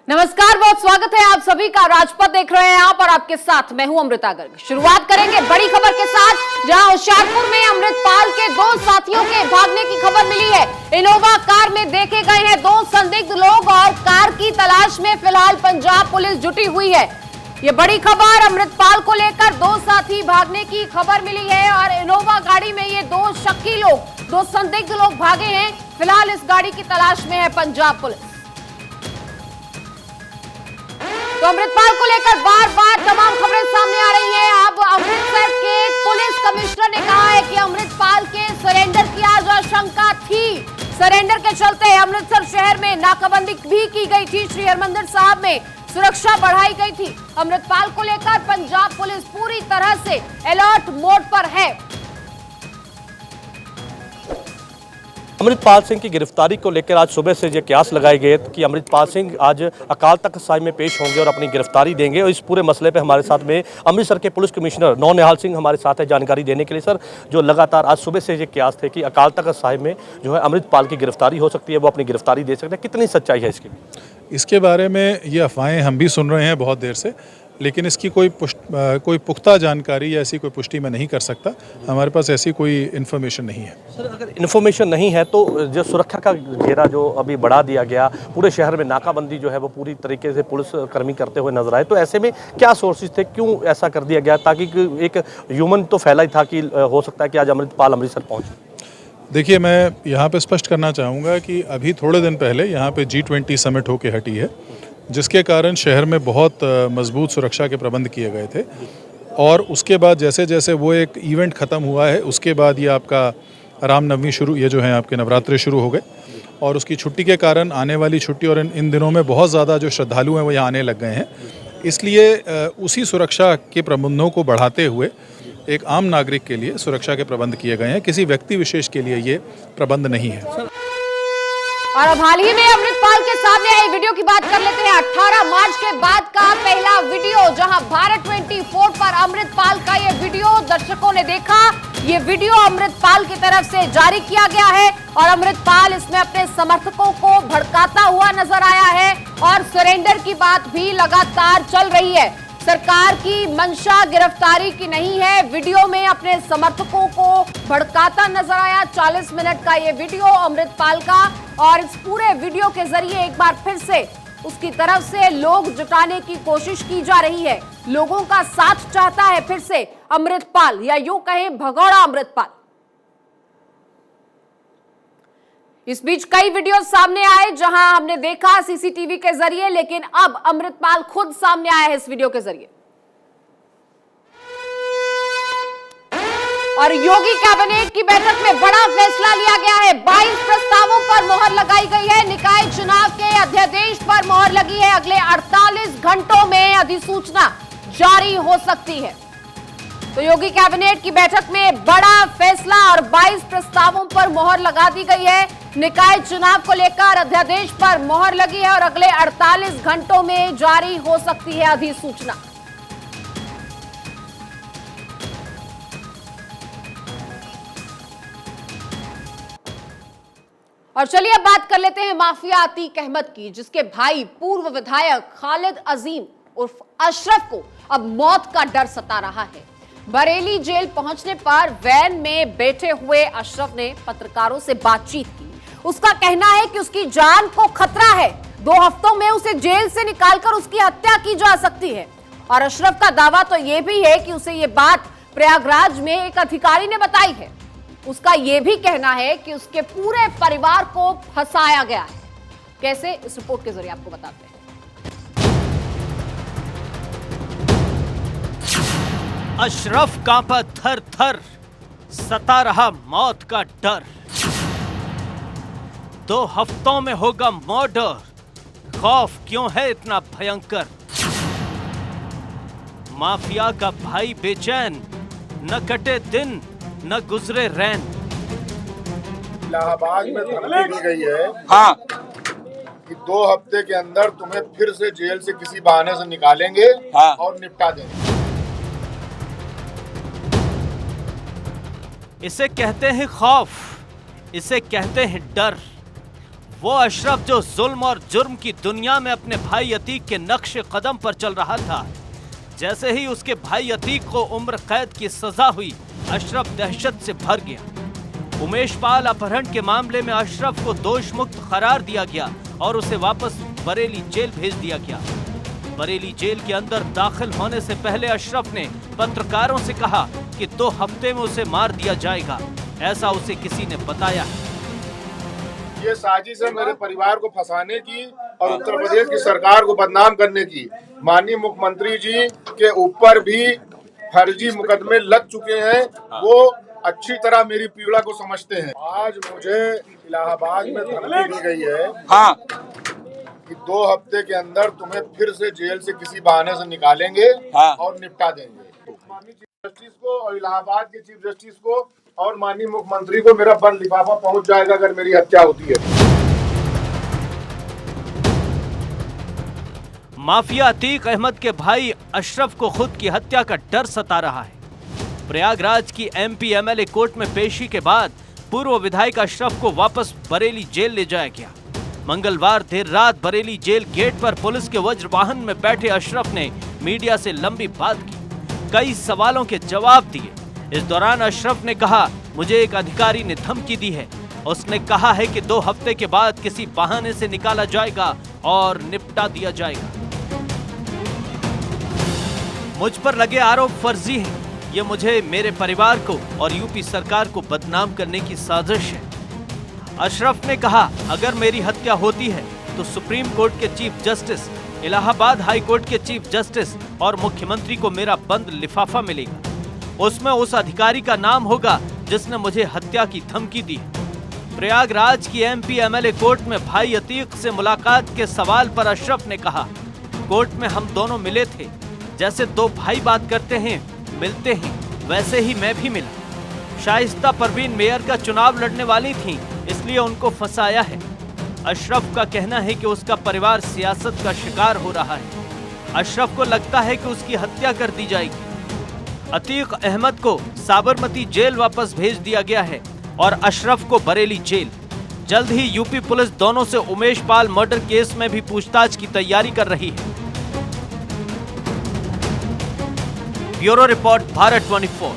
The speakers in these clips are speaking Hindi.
नमस्कार, बहुत स्वागत है आप सभी का। राजपथ देख रहे हैं आप और आपके साथ मैं हूं अमृता गर्ग। शुरुआत करेंगे बड़ी खबर के साथ, जहां होशियारपुर में अमृतपाल के दो साथियों के भागने की खबर मिली है। इनोवा कार में देखे गए हैं दो संदिग्ध लोग और कार की तलाश में फिलहाल पंजाब पुलिस जुटी हुई है। ये बड़ी खबर, अमृतपाल को लेकर दो साथी भागने की खबर मिली है और इनोवा गाड़ी में ये दो शक्की लोग, दो संदिग्ध लोग भागे हैं। फिलहाल इस गाड़ी की तलाश में है पंजाब पुलिस। तो अमृतपाल को लेकर बार बार तमाम खबरें सामने आ रही हैं। अब अमृतसर के पुलिस कमिश्नर ने कहा है कि अमृतपाल के सरेंडर की आज आशंका थी। सरेंडर के चलते अमृतसर शहर में नाकाबंदी भी की गई थी। श्री हरमंदिर साहिब में सुरक्षा बढ़ाई गई थी। अमृतपाल को लेकर पंजाब पुलिस पूरी तरह से अलर्ट मोड पर है। अमृतपाल सिंह की गिरफ्तारी को लेकर आज सुबह से ये कयास लगाए गए कि अमृतपाल सिंह आज अकाल तख्त साहिब में पेश होंगे और अपनी गिरफ्तारी देंगे। और इस पूरे मसले पे हमारे साथ में अमृतसर के पुलिस कमिश्नर नौनिहाल सिंह हमारे साथ है जानकारी देने के लिए। सर, जो लगातार आज सुबह से ये कयास थे कि अकाल तख्त साहिब में जो है अमृतपाल की गिरफ्तारी हो सकती है, वो अपनी गिरफ्तारी दे सकते हैं, कितनी सच्चाई है इसकी? इसके बारे में ये अफवाहें हम भी सुन रहे हैं बहुत देर से, लेकिन इसकी कोई पुख्ता जानकारी या ऐसी कोई पुष्टि मैं नहीं कर सकता। हमारे पास ऐसी कोई इन्फॉर्मेशन नहीं है। सर, अगर इन्फॉर्मेशन नहीं है तो जो सुरक्षा का घेरा जो अभी बढ़ा दिया गया, पूरे शहर में नाकाबंदी जो है वो पूरी तरीके से पुलिस कर्मी करते हुए नजर आए, तो ऐसे में क्या सोर्सेज थे, क्यों ऐसा कर दिया गया? ताकि एक ह्यूमन तो फैला ही था कि हो सकता है कि आज अमृतपाल अमृतसर पहुँचे। देखिए, मैं यहाँ पे स्पष्ट करना चाहूँगा कि अभी थोड़े दिन पहले यहाँ पे G20 समिट होके हटी है, जिसके कारण शहर में बहुत मजबूत सुरक्षा के प्रबंध किए गए थे। और उसके बाद जैसे जैसे वो एक इवेंट ख़त्म हुआ है, उसके बाद ये आपका रामनवमी शुरू, ये जो है आपके नवरात्रे शुरू हो गए और उसकी छुट्टी के कारण आने वाली छुट्टी और इन दिनों में बहुत ज़्यादा जो श्रद्धालु हैं वो यहाँ आने लग गए हैं। इसलिए उसी सुरक्षा के प्रबंधों को बढ़ाते हुए एक आम नागरिक के लिए सुरक्षा के प्रबंध किए गए हैं। किसी व्यक्ति विशेष के लिए ये प्रबंध नहीं है। और अब हाल ही में अमृतपाल के सामने आई वीडियो की बात कर लेते हैं। 18 मार्च के बाद का पहला वीडियो, जहां भारत 24 पर अमृतपाल का ये वीडियो दर्शकों ने देखा। ये वीडियो अमृतपाल की तरफ से जारी किया गया है और अमृतपाल इसमें अपने समर्थकों को भड़काता हुआ नजर आया है और सरेंडर की बात भी लगातार चल रही है। सरकार की मंशा गिरफ्तारी की नहीं है। वीडियो में अपने समर्थकों को भड़काता नजर आया। 40 मिनट का ये वीडियो अमृतपाल का, और इस पूरे वीडियो के जरिए एक बार फिर से उसकी तरफ से लोग जुटाने की कोशिश की जा रही है। लोगों का साथ चाहता है फिर से अमृतपाल, या यूं कहें भगोड़ा अमृतपाल। इस बीच कई वीडियो सामने आए जहां हमने देखा सीसीटीवी के जरिए, लेकिन अब अमृतपाल खुद सामने आया है इस वीडियो के जरिए। और योगी कैबिनेट की बैठक में बड़ा फैसला लिया गया है। 22 प्रस्तावों पर मोहर लगाई गई है। निकाय चुनाव के अध्यादेश पर मोहर लगी है। अगले 48 घंटों में अधिसूचना जारी हो सकती है। तो योगी कैबिनेट की बैठक में बड़ा फैसला और 22 प्रस्तावों पर मोहर लगा दी गई है। निकाय चुनाव को लेकर अध्यादेश पर मोहर लगी है और अगले 48 घंटों में जारी हो सकती है अधिसूचना। और चलिए अब बात कर लेते हैं माफिया अतीक अहमद की, जिसके भाई पूर्व विधायक खालिद अजीम उर्फ अशरफ को अब मौत का डर सता रहा है। बरेली जेल पहुंचने पर वैन में बैठे हुए अशरफ ने पत्रकारों से बातचीत की। उसका कहना है कि उसकी जान को खतरा है। 2 हफ्तों में उसे जेल से निकालकर उसकी हत्या की जा सकती है। और अशरफ का दावा तो यह भी है कि उसे यह बात प्रयागराज में एक अधिकारी ने बताई है। उसका यह भी कहना है कि उसके पूरे परिवार को फंसाया गया है। कैसे, इस रिपोर्ट के जरिए आपको बताते हैं। अशरफ कांपा थर थर, सता रहा मौत का डर। 2 हफ्तों में होगा मर्डर, खौफ क्यों है इतना भयंकर? माफिया का भाई बेचैन, न कटे दिन न गुजरे रैन। इलाहाबाद में धमकी दी गई है हाँ कि 2 हफ्ते के अंदर तुम्हें फिर से जेल से किसी बहाने से निकालेंगे हाँ। और निपटा देंगे। इसे कहते हैं खौफ, इसे कहते हैं डर। वो अशरफ जो जुल्म और जुर्म की दुनिया में अपने भाई अतीक के नक्शे कदम पर चल रहा था, जैसे ही उसके भाई अतीक को उम्र कैद की सजा हुई, अशरफ दहशत से भर गया। उमेश पाल अपहरण के मामले में अशरफ को दोष मुक्त करार दिया गया और उसे वापस बरेली जेल भेज दिया गया। बरेली जेल के अंदर दाखिल होने से पहले अशरफ ने पत्रकारों से कहा कि 2 हफ्ते में उसे मार दिया जाएगा, ऐसा उसे किसी ने बताया। ये साजिश है मेरे परिवार को फंसाने की और उत्तर प्रदेश की सरकार को बदनाम करने की। माननीय मुख्यमंत्री जी के ऊपर भी फर्जी मुकदमे लग चुके हैं, वो अच्छी तरह मेरी पीड़ा को समझते हैं। आज मुझे इलाहाबाद में धमकी दी गई है कि 2 हफ्ते के अंदर तुम्हें फिर से जेल से किसी बहाने से निकालेंगे और निपटा देंगे। माननीय चीफ जस्टिस को और इलाहाबाद के चीफ जस्टिस को और माननीय मुख्यमंत्री को मेरा बंद लिफाफा पहुंच जाएगा अगर मेरी हत्या होती है। माफिया अतीक अहमद के भाई अशरफ को खुद की हत्या का डर सता रहा है। प्रयागराज की MP MLA कोर्ट में पेशी के बाद पूर्व विधायक अशरफ को वापस बरेली जेल ले जाया गया। मंगलवार देर रात बरेली जेल गेट पर पुलिस के वज्र वाहन में बैठे अशरफ ने मीडिया से लंबी बात की, कई सवालों के जवाब दिए। इस दौरान अशरफ ने कहा, मुझे एक अधिकारी ने धमकी दी है, उसने कहा है कि 2 हफ्ते के बाद किसी बहाने से निकाला जाएगा और निपटा दिया जाएगा। मुझ पर लगे आरोप फर्जी हैं, ये मुझे, मेरे परिवार को और यूपी सरकार को बदनाम करने की साजिश है। अशरफ ने कहा, अगर मेरी हत्या होती है तो सुप्रीम कोर्ट के chief justice, Allahabad high court के चीफ जस्टिस और मुख्यमंत्री को मेरा बंद लिफाफा मिलेगा। उसमें उस अधिकारी का नाम होगा जिसने मुझे हत्या की धमकी दी। प्रयागराज की MP MLA कोर्ट में भाई अतीक से मुलाकात के सवाल पर अशरफ ने कहा, कोर्ट में हम दोनों मिले थे, जैसे 2 भाई बात करते हैं, मिलते हैं, वैसे ही मैं भी मिला। शाइस्ता परवीन मेयर का चुनाव लड़ने वाली थी, इसलिए उनको फंसाया है। अशरफ का कहना है कि उसका परिवार सियासत का शिकार हो रहा है। अशरफ को लगता है कि उसकी हत्या कर दी जाएगी। अतीक अहमद को साबरमती जेल वापस भेज दिया गया है और अशरफ को बरेली जेल। जल्द ही यूपी पुलिस दोनों से उमेश पाल मर्डर केस में भी पूछताछ की तैयारी कर रही है। Bureau report, Bharat 24।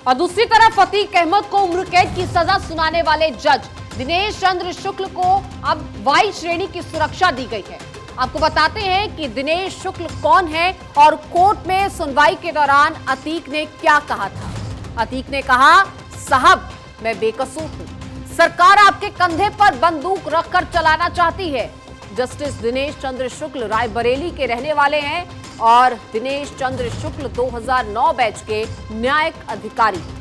और दूसरी तरफ अतीक अहमद को उम्र कैद की सजा सुनाने वाले जज दिनेश चंद्र शुक्ल को अब वाई श्रेणी की सुरक्षा दी गई है। आपको बताते हैं कि दिनेश शुक्ल कौन है और कोर्ट में सुनवाई के दौरान अतीक ने क्या कहा था। अतीक ने कहा, साहब मैं बेकसूर हूं, सरकार आपके कंधे पर बंदूक रखकर चलाना चाहती है। जस्टिस दिनेश चंद्र शुक्ल रायबरेली के रहने वाले हैं और दिनेश चंद्र शुक्ल 2009 बैच के न्यायिक अधिकारी।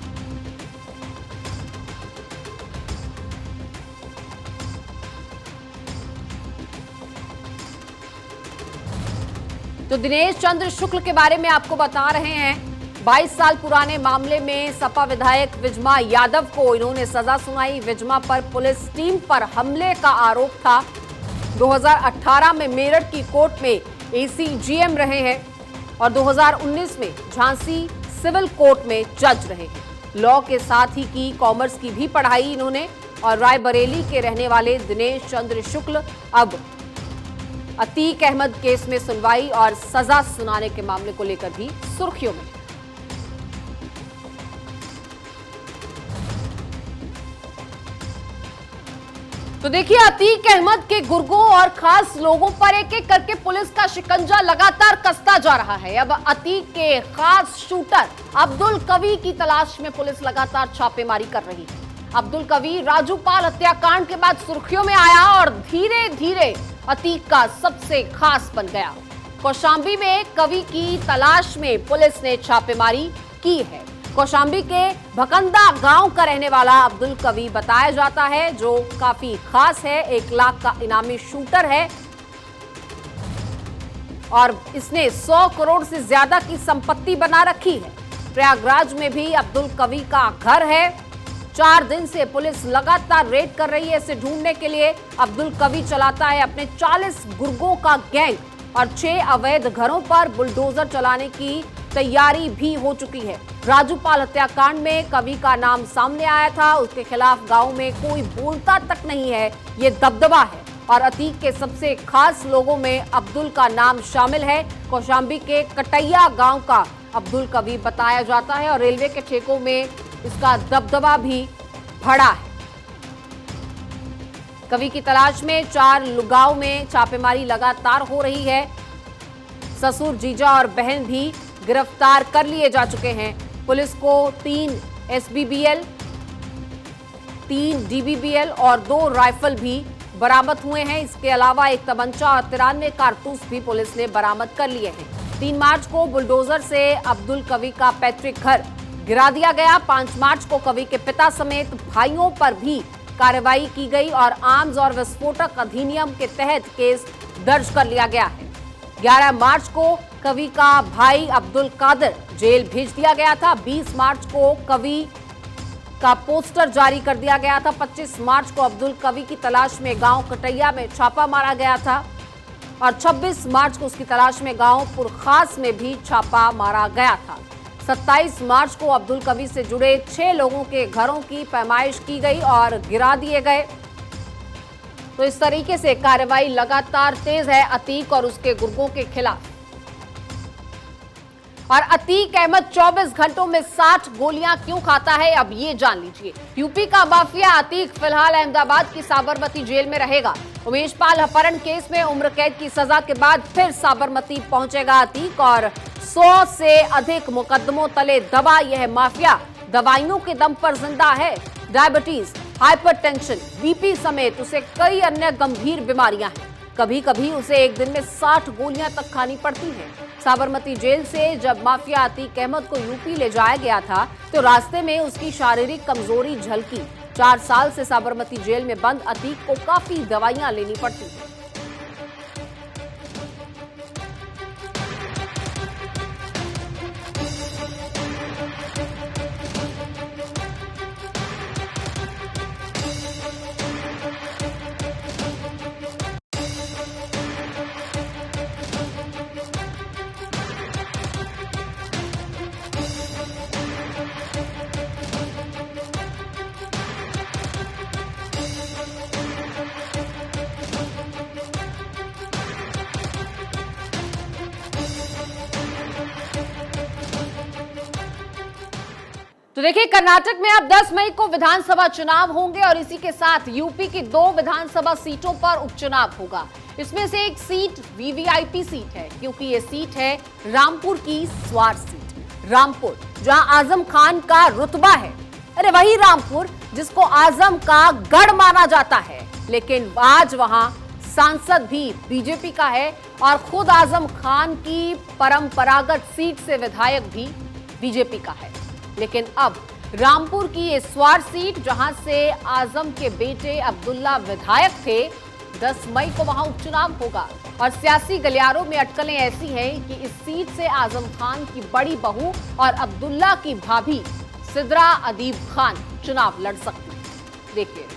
तो दिनेश चंद्र शुक्ल के बारे में आपको बता रहे हैं। 22 साल पुराने मामले में सपा विधायक विजमा यादव को इन्होंने सजा सुनाई। विजमा पर पुलिस टीम पर हमले का आरोप था। 2018 में मेरठ की कोर्ट में ACGM रहे हैं और 2019 में झांसी सिविल कोर्ट में जज रहे हैं। लॉ के साथ ही की कॉमर्स की भी पढ़ाई इन्होंने। और रायबरेली के रहने वाले दिनेश चंद्र शुक्ल अब अतीक अहमद केस में सुनवाई और सजा सुनाने के मामले को लेकर भी सुर्खियों में। तो देखिए, अतीक अहमद के गुर्गों और खास लोगों पर एक एक करके पुलिस का शिकंजा लगातार कसता जा रहा है। अब अतीक के खास शूटर अब्दुल कवी की तलाश में पुलिस लगातार छापेमारी कर रही है। अब्दुल कवी राजू पाल हत्याकांड के बाद सुर्खियों में आया और धीरे धीरे अतीक का सबसे खास बन गया। कौशांबी में कवि की तलाश में पुलिस ने छापेमारी की है। कौशांबी के भकंदा गांव का रहने वाला अब्दुल कवी बताया जाता है, जो काफी खास है। 1 लाख का इनामी शूटर है और इसने 100 करोड़ से ज्यादा की संपत्ति बना रखी है। प्रयागराज में भी अब्दुल कवी का घर है। 4 दिन से पुलिस लगातार रेड कर रही है इसे ढूंढने के लिए। अब्दुल कवी चलाता है अपने 40 गुर्गों का गैंग और 6 अवैध घरों पर बुलडोजर चलाने की तैयारी भी हो चुकी है। राजूपाल हत्याकांड में कवि का नाम सामने आया था, उसके खिलाफ गांव में कोई बोलता तक नहीं है, ये दबदबा है। और अतीक के सबसे खास लोगों में अब्दुल का नाम शामिल है। कौशाम्बी के कटैया गांव का अब्दुल कवि बताया जाता है और रेलवे के ठेकों में इसका दबदबा भी बढ़ा है। कवि की तलाश में 4 गांव में छापेमारी लगातार हो रही है। ससुर, जीजा और बहन भी गिरफ्तार कर लिए जा चुके हैं। पुलिस को 3 SBBL, 3 DBBL और 2 राइफल भी बरामद हुए हैं। इसके अलावा एक तमंचा और 93 कारतूस भी पुलिस ने बरामद कर लिए हैं। 3 मार्च को बुलडोजर से अब्दुल कवि का पैतृक घर गिरा दिया गया। 5 मार्च को कवि के पिता समेत भाइयों पर भी कार्रवाई की गई और आर्म्स और विस्फोटक अधिनियम के तहत केस दर्ज कर लिया गया है। 11 मार्च को कवि का भाई अब्दुल कादिर जेल भेज दिया गया था। 20 मार्च को कवि का पोस्टर जारी कर दिया गया था। 25 मार्च को अब्दुल कवि की तलाश में गांव कटैया में छापा मारा गया था और 26 मार्च को उसकी तलाश में गांव पुरखास में भी छापा मारा गया था। 27 मार्च को अब्दुल कवि से जुड़े 6 लोगों के घरों की पैमाइश की गई और गिरा दिए गए। तो इस तरीके से कार्रवाई लगातार तेज है अतीक और उसके गुर्गों के खिलाफ। और अतीक अहमद 24 घंटों में 60 गोलियां क्यों खाता है, अब ये जान लीजिए। यूपी का माफिया अतीक फिलहाल अहमदाबाद की साबरमती जेल में रहेगा। उमेश पाल अपहरण केस में उम्र कैद की सजा के बाद फिर साबरमती पहुंचेगा अतीक और 100 से अधिक मुकदमों तले दबा यह माफिया दवाइयों के दम पर जिंदा है। डायबिटीज, हाइपरटेंशन, बीपी समेत उसे कई अन्य गंभीर बीमारियां हैं। कभी कभी उसे एक दिन में 60 गोलियां तक खानी पड़ती हैं। साबरमती जेल से जब माफिया अतीक अहमद को यूपी ले जाया गया था तो रास्ते में उसकी शारीरिक कमजोरी झलकी। 4 साल से साबरमती जेल में बंद अतीक को काफी दवाइयां लेनी पड़ती हैं। तो देखिए, कर्नाटक में अब 10 मई को विधानसभा चुनाव होंगे और इसी के साथ यूपी की 2 विधानसभा सीटों पर उपचुनाव होगा। इसमें से एक सीट वीवीआईपी सीट है क्योंकि ये सीट है रामपुर की स्वार सीट। रामपुर जहां आजम खान का रुतबा है, अरे वही रामपुर जिसको आजम का गढ़ माना जाता है, लेकिन आज वहां सांसद भी बीजेपी का है और खुद आजम खान की परंपरागत सीट से विधायक भी बीजेपी का है। लेकिन अब रामपुर की ये स्वार सीट जहां से आजम के बेटे अब्दुल्ला विधायक थे, 10 मई को वहां उपचुनाव होगा और सियासी गलियारों में अटकलें ऐसी हैं कि इस सीट से आजम खान की बड़ी बहू और अब्दुल्ला की भाभी सिद्रा अदीब खान चुनाव लड़ सकती है। देखिए,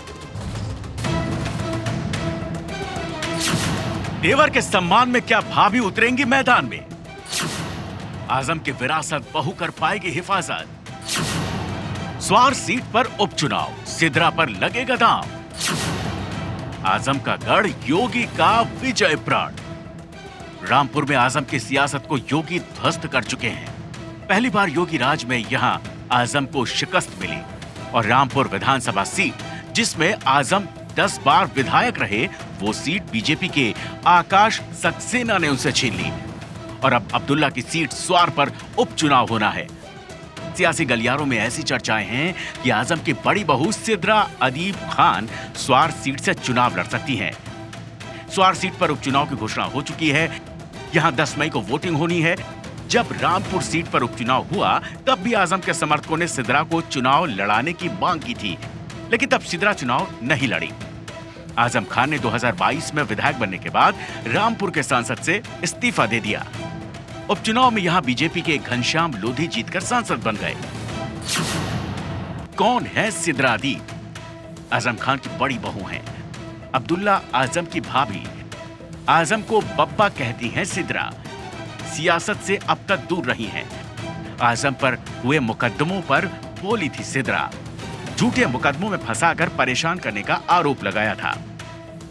देवर के सम्मान में क्या भाभी उतरेंगी मैदान में? आजम की विरासत बहू कर पाएगी हिफाजत। स्वार सीट पर उपचुनाव, सिद्रा पर लगेगा दांव। आजम का गढ़, योगी का विजय प्राण। रामपुर में आजम की सियासत को योगी ध्वस्त कर चुके हैं। पहली बार योगी राज में यहां आजम को शिकस्त मिली और रामपुर विधानसभा सीट जिसमें आजम 10 बार विधायक रहे, वो सीट बीजेपी के आकाश सक्सेना ने उनसे छीन ली और अब अब्दुल्ला की सीट स्वार पर उपचुनाव होना है। सियासी गलियारों में ऐसी चर्चाएं हैं कि आजम की बड़ी बहू सिद्रा अदीब खान स्वार सीट से चुनाव लड़ सकती हैं। स्वार सीट पर उपचुनाव की घोषणा हो चुकी है। यहां 10 मई को वोटिंग होनी है। जब रामपुर सीट पर उपचुनाव हुआ तब भी आजम के समर्थकों ने सिद्रा को चुनाव लड़ाने की मांग की थी, लेकिन तब सिद्रा चुनाव नहीं लड़ी। आजम खान ने 2022 में विधायक बनने के बाद रामपुर के सांसद से इस्तीफा दे दिया। उपचुनाव में यहां बीजेपी के घनश्याम लोधी जीतकर सांसद बन गए। कौन है सिद्रा अदीब? आजम खान की बड़ी बहू हैं। अब्दुल्ला आजम की भाभी। आजम को बब्बा कहती हैं सिद्रा। सियासत से अब तक दूर रही हैं। आजम पर हुए मुकदमों पर बोली थी सिद्रा। झूठे मुकदमों में फंसाकर परेशान करने का आरोप लगाया था।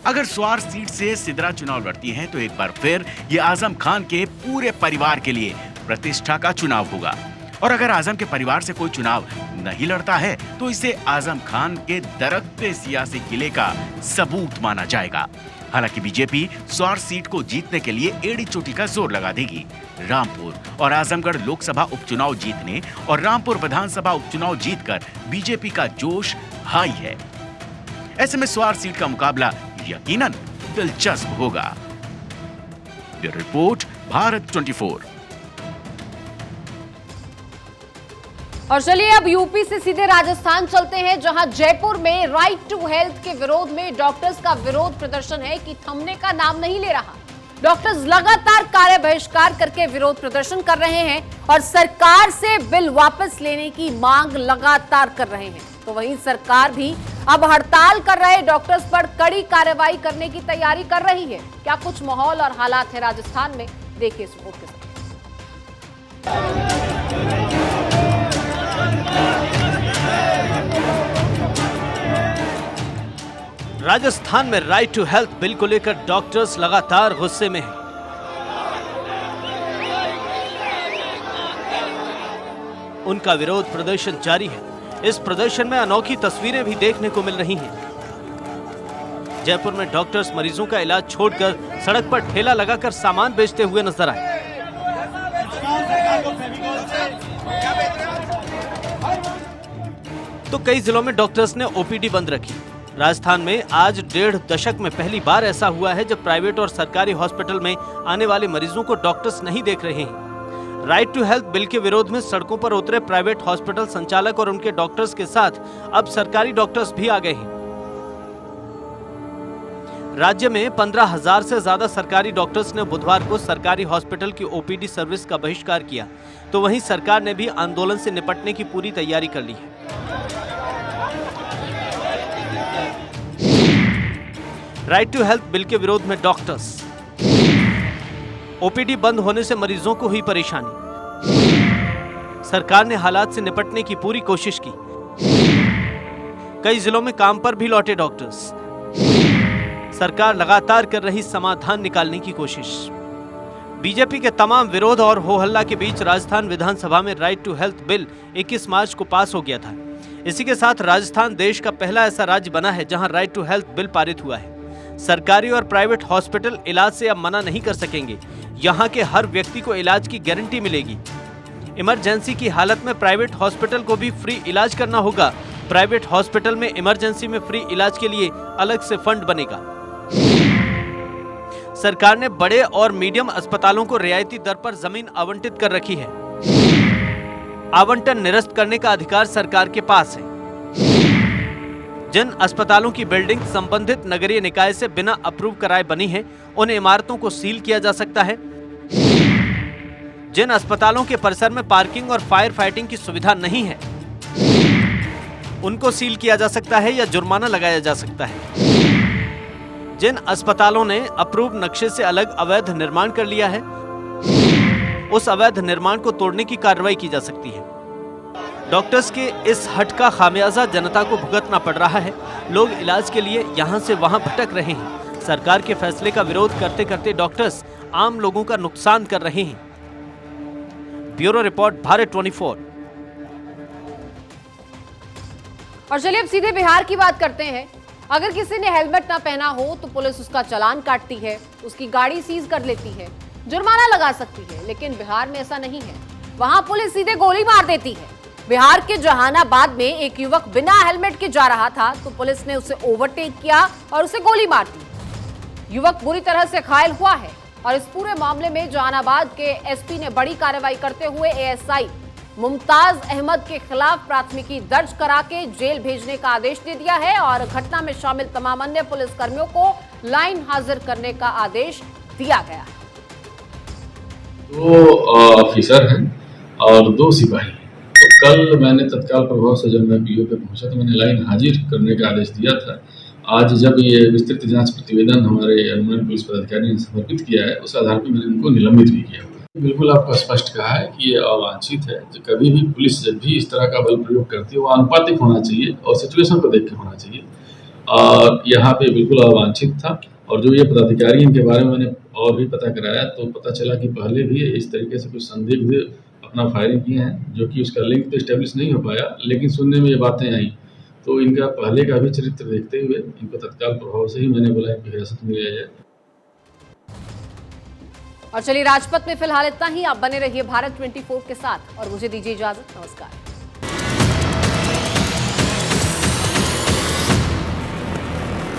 अगर स्वार सीट से सिद्रा चुनाव लड़ती हैं तो एक बार फिर ये आजम खान के पूरे परिवार के लिए प्रतिष्ठा का चुनाव होगा। और अगर आजम के परिवार से कोई चुनाव नहीं लड़ता है तो इसे आजम खान के दरकते सियासी किले का सबूत माना जाएगा। हालांकि बीजेपी स्वार सीट को जीतने के लिए एड़ी चोटी का जोर लगा देगी। रामपुर और आजमगढ़ लोकसभा उपचुनाव जीतने और रामपुर विधानसभा उपचुनाव जीतकर बीजेपी का जोश हाई है। ऐसे में स्वार सीट का मुकाबला यकीनन दिलचस्प होगा। Bureau report, Bharat 24। और चलिए अब यूपी से सीधे राजस्थान चलते हैं, जहां जयपुर में राइट टू हेल्थ के विरोध में डॉक्टर्स का विरोध प्रदर्शन है कि थमने का नाम नहीं ले रहा। डॉक्टर्स लगातार कार्य बहिष्कार करके विरोध प्रदर्शन कर रहे हैं और सरकार से बिल वापस लेने की मांग लगातार कर रहे हैं। तो वहीं सरकार भी अब हड़ताल कर रहे डॉक्टर्स पर कड़ी कार्रवाई करने की तैयारी कर रही है। क्या कुछ माहौल और हालात है राजस्थान में, देखिए इस रिपोर्ट के साथ। राजस्थान में राइट टू हेल्थ बिल को लेकर डॉक्टर्स लगातार गुस्से में हैं। उनका विरोध प्रदर्शन जारी है। इस प्रदर्शन में अनोखी तस्वीरें भी देखने को मिल रही हैं। जयपुर में डॉक्टर्स मरीजों का इलाज छोड़कर सड़क पर ठेला लगाकर सामान बेचते हुए नजर आए। तो कई जिलों में डॉक्टर्स ने ओपीडी बंद रखी। राजस्थान में आज 1.5 दशक में पहली बार ऐसा हुआ है जब प्राइवेट और सरकारी हॉस्पिटल में आने वाले मरीजों को डॉक्टर्स नहीं देख रहे हैं। राइट टू हेल्थ बिल के विरोध में सड़कों पर उतरे प्राइवेट हॉस्पिटल संचालक और उनके डॉक्टर्स के साथ अब सरकारी डॉक्टर्स भी आ गए हैं। राज्य में 15,000 से ज्यादा सरकारी डॉक्टर्स ने बुधवार को सरकारी हॉस्पिटल की ओपीडी सर्विस का बहिष्कार किया। तो वहीं सरकार ने भी आंदोलन से निपटने की पूरी तैयारी कर ली है। राइट टू हेल्थ बिल के विरोध में डॉक्टर्स, ओपीडी बंद होने से मरीजों को हुई परेशानी। सरकार ने हालात से निपटने की पूरी कोशिश की। कई जिलों में काम पर भी लौटे डॉक्टर्स। सरकार लगातार कर रही समाधान निकालने की कोशिश। बीजेपी के तमाम विरोध और हो हल्ला के बीच राजस्थान विधानसभा में राइट टू हेल्थ बिल 21 मार्च को पास हो गया था। इसी के साथ राजस्थान देश का पहला ऐसा राज्य बना है जहां राइट टू हेल्थ बिल पारित हुआ है। सरकारी और प्राइवेट हॉस्पिटल इलाज से अब मना नहीं कर सकेंगे। यहाँ के हर व्यक्ति को इलाज की गारंटी मिलेगी। इमरजेंसी की हालत में प्राइवेट हॉस्पिटल को भी फ्री इलाज करना होगा। प्राइवेट हॉस्पिटल में इमरजेंसी में फ्री इलाज के लिए अलग से फंड बनेगा। सरकार ने बड़े और मीडियम अस्पतालों को रियायती दर पर जमीन आवंटित कर रखी है। आवंटन निरस्त करने का अधिकार सरकार के पास है। जिन अस्पतालों की बिल्डिंग संबंधित नगरीय निकाय से बिना अप्रूव कराए बनी है, उन इमारतों को सील किया जा सकता है। जिन अस्पतालों के परिसर में पार्किंग और फायर फाइटिंग की सुविधा नहीं है, उनको सील किया जा सकता है या जुर्माना लगाया जा सकता है। जिन अस्पतालों ने अप्रूव नक्शे से अलग अवैध निर्माण कर लिया है, उस अवैध निर्माण को तोड़ने की कार्रवाई की जा सकती है। डॉक्टर्स के इस हट का खामियाजा जनता को भुगतना पड़ रहा है। लोग इलाज के लिए यहां से वहां भटक रहे हैं। सरकार के फैसले का विरोध करते करते डॉक्टर्स आम लोगों का नुकसान कर रहे हैं। Bureau report, Bharat 24। और चलिए अब सीधे बिहार की बात करते हैं। अगर किसी ने हेलमेट ना पहना हो तो पुलिस उसका चालान काटती है, उसकी गाड़ी सीज कर लेती है, जुर्माना लगा सकती है। लेकिन बिहार में ऐसा नहीं है। वहां पुलिस सीधे गोली मार देती है। बिहार के जहानाबाद में एक युवक बिना हेलमेट के जा रहा था तो पुलिस ने उसे ओवरटेक किया और उसे गोली मार दी। युवक बुरी तरह से घायल हुआ है और इस पूरे मामले में जहानाबाद के एसपी ने बड़ी कार्रवाई करते हुए एएसआई मुमताज अहमद के खिलाफ प्राथमिकी दर्ज करा के जेल भेजने का आदेश दे दिया है और घटना में शामिल तमाम अन्य पुलिसकर्मियों को लाइन हाजिर करने का आदेश दिया गया है। 2 ऑफिसर हैं और 2 सिपाही हैं। तो कल मैंने तत्काल प्रभाव से जब मैं पीओ पे पहुंचा तो मैंने लाइन हाजिर करने का आदेश दिया था। आज जब ये विस्तृत जांच प्रतिवेदन हमारे अनुमंडल पुलिस पदाधिकारी ने समर्पित किया है, उस आधार पर मैंने उनको निलंबित भी किया। बिल्कुल आपको स्पष्ट कहा है कि ये अवांछित है। जो कभी भी पुलिस जब भी इस तरह का बल प्रयोग करती है वो आनुपातिक होना चाहिए और सिचुएशन को देख के होना चाहिए। और यहाँ पे बिल्कुल अवांछित था। और जो ये पदाधिकारी इनके बारे में मैंने और भी पता कराया तो पता चला कि पहले भी इस तरीके से कुछ संदिग्ध अपना फायरिंग किए हैं, जो कि उसका लिंक तो स्टेब्लिश नहीं हो पाया, लेकिन सुनने में ये बातें आई। तो इनका पहले का भी चरित्र देखते हुए इनको तत्काल प्रभाव से ही मैंने बोला इनकी हिरासत में लिया जाए। और चलिए राजपथ में फिलहाल इतना ही। आप बने रहिए भारत 24 के साथ और मुझे दीजिए इजाजत। नमस्कार।